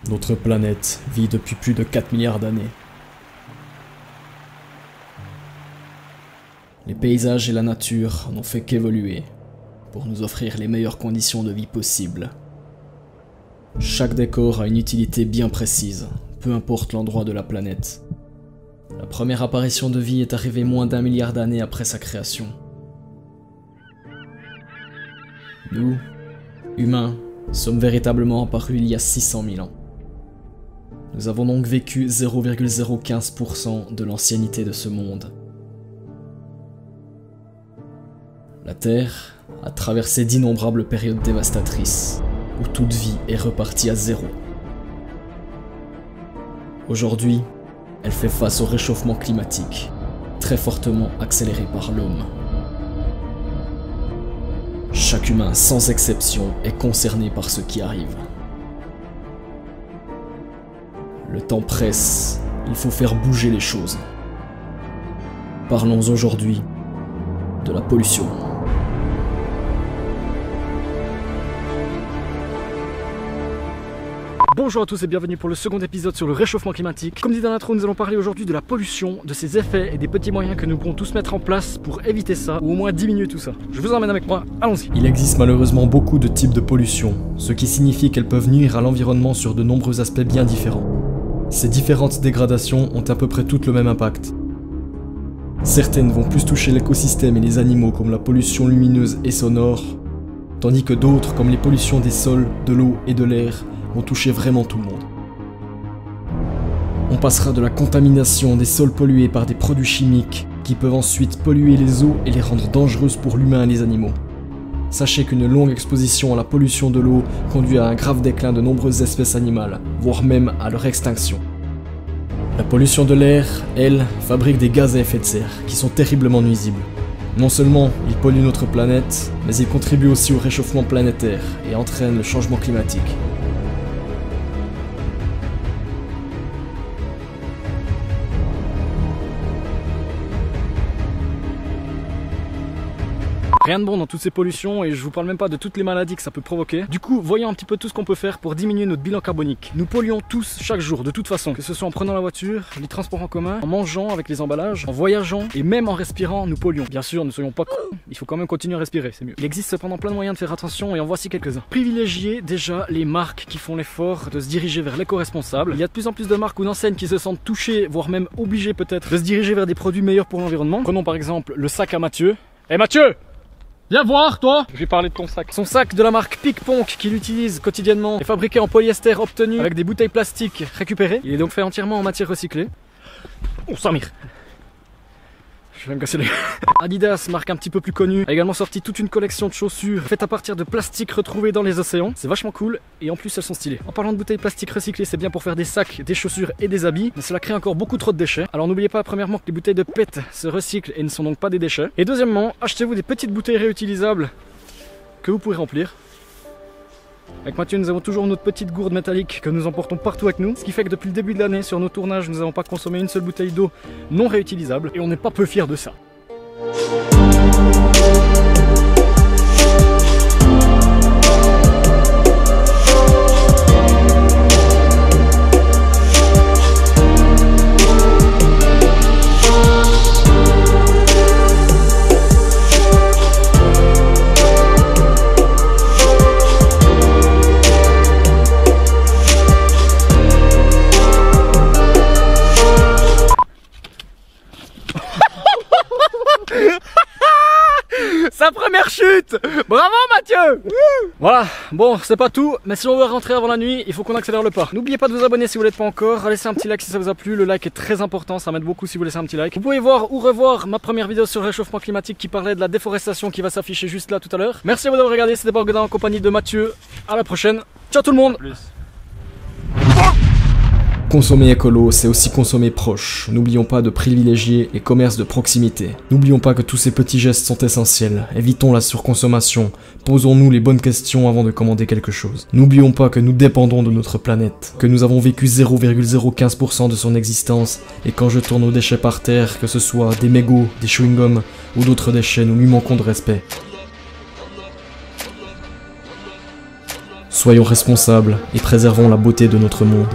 Notre planète vit depuis plus de 4 milliards d'années. Les paysages et la nature n'ont fait qu'évoluer pour nous offrir les meilleures conditions de vie possibles. Chaque décor a une utilité bien précise, peu importe l'endroit de la planète. La première apparition de vie est arrivée moins d'1 milliard d'années après sa création. Nous, humains, sommes véritablement apparus il y a 600 000 ans. Nous avons donc vécu 0,015% de l'ancienneté de ce monde. La Terre a traversé d'innombrables périodes dévastatrices, où toute vie est repartie à zéro. Aujourd'hui, elle fait face au réchauffement climatique, très fortement accéléré par l'homme. Chaque humain, sans exception, est concerné par ce qui arrive. Le temps presse, il faut faire bouger les choses. Parlons aujourd'hui de la pollution. Bonjour à tous et bienvenue pour le second épisode sur le réchauffement climatique. Comme dit dans l'intro, nous allons parler aujourd'hui de la pollution, de ses effets et des petits moyens que nous pourrons tous mettre en place pour éviter ça, ou au moins diminuer tout ça. Je vous emmène avec moi, allons-y. Il existe malheureusement beaucoup de types de pollution, ce qui signifie qu'elles peuvent nuire à l'environnement sur de nombreux aspects bien différents. Ces différentes dégradations ont à peu près toutes le même impact. Certaines vont plus toucher l'écosystème et les animaux comme la pollution lumineuse et sonore, tandis que d'autres comme les pollutions des sols, de l'eau et de l'air vont toucher vraiment tout le monde. On passera de la contamination des sols pollués par des produits chimiques qui peuvent ensuite polluer les eaux et les rendre dangereuses pour l'humain et les animaux. Sachez qu'une longue exposition à la pollution de l'eau conduit à un grave déclin de nombreuses espèces animales, voire même à leur extinction. La pollution de l'air, elle, fabrique des gaz à effet de serre qui sont terriblement nuisibles. Non seulement ils polluent notre planète, mais ils contribuent aussi au réchauffement planétaire et entraînent le changement climatique. Rien de bon dans toutes ces pollutions et je vous parle même pas de toutes les maladies que ça peut provoquer. Du coup, voyons un petit peu tout ce qu'on peut faire pour diminuer notre bilan carbonique. Nous polluons tous chaque jour, de toute façon, que ce soit en prenant la voiture, les transports en commun, en mangeant avec les emballages, en voyageant et même en respirant, nous polluons. Bien sûr, ne soyons pas cons, il faut quand même continuer à respirer, c'est mieux. Il existe cependant plein de moyens de faire attention et en voici quelques-uns. Privilégiez déjà les marques qui font l'effort de se diriger vers l'éco-responsable. Il y a de plus en plus de marques ou d'enseignes qui se sentent touchées, voire même obligées peut-être, de se diriger vers des produits meilleurs pour l'environnement. Prenons par exemple le sac à Mathieu. Eh Mathieu! Viens voir, toi! Je vais parler de ton sac. Son sac de la marque Pic-Ponc qu'il utilise quotidiennement est fabriqué en polyester obtenu avec des bouteilles plastiques récupérées. Il est donc fait entièrement en matière recyclée. Oh, Samir! Je vais me casser les... Adidas, marque un petit peu plus connue, a également sorti toute une collection de chaussures faites à partir de plastique retrouvé dans les océans. C'est vachement cool et en plus elles sont stylées. En parlant de bouteilles plastiques recyclées, c'est bien pour faire des sacs, des chaussures et des habits, mais cela crée encore beaucoup trop de déchets. Alors n'oubliez pas premièrement que les bouteilles de PET se recyclent et ne sont donc pas des déchets. Et deuxièmement, achetez-vous des petites bouteilles réutilisables que vous pourrez remplir. Avec Mathieu, nous avons toujours notre petite gourde métallique que nous emportons partout avec nous. Ce qui fait que depuis le début de l'année, sur nos tournages, nous n'avons pas consommé une seule bouteille d'eau non réutilisable. Et on n'est pas peu fiers de ça. Sa première chute! Bravo Mathieu! Voilà, bon c'est pas tout, mais si on veut rentrer avant la nuit, il faut qu'on accélère le pas. N'oubliez pas de vous abonner si vous l'êtes pas encore, laissez un petit like si ça vous a plu, le like est très important, ça m'aide beaucoup si vous laissez un petit like. Vous pouvez voir ou revoir ma première vidéo sur le réchauffement climatique qui parlait de la déforestation qui va s'afficher juste là tout à l'heure. Merci à vous d'avoir regardé, c'était Borgodin en compagnie de Mathieu, à la prochaine, ciao tout le monde! Consommer écolo, c'est aussi consommer proche. N'oublions pas de privilégier les commerces de proximité. N'oublions pas que tous ces petits gestes sont essentiels. Évitons la surconsommation. Posons-nous les bonnes questions avant de commander quelque chose. N'oublions pas que nous dépendons de notre planète, que nous avons vécu 0,015% de son existence, et quand jetons nos déchets par terre, que ce soit des mégots, des chewing-gums ou d'autres déchets, nous lui manquons de respect. Soyons responsables et préservons la beauté de notre monde.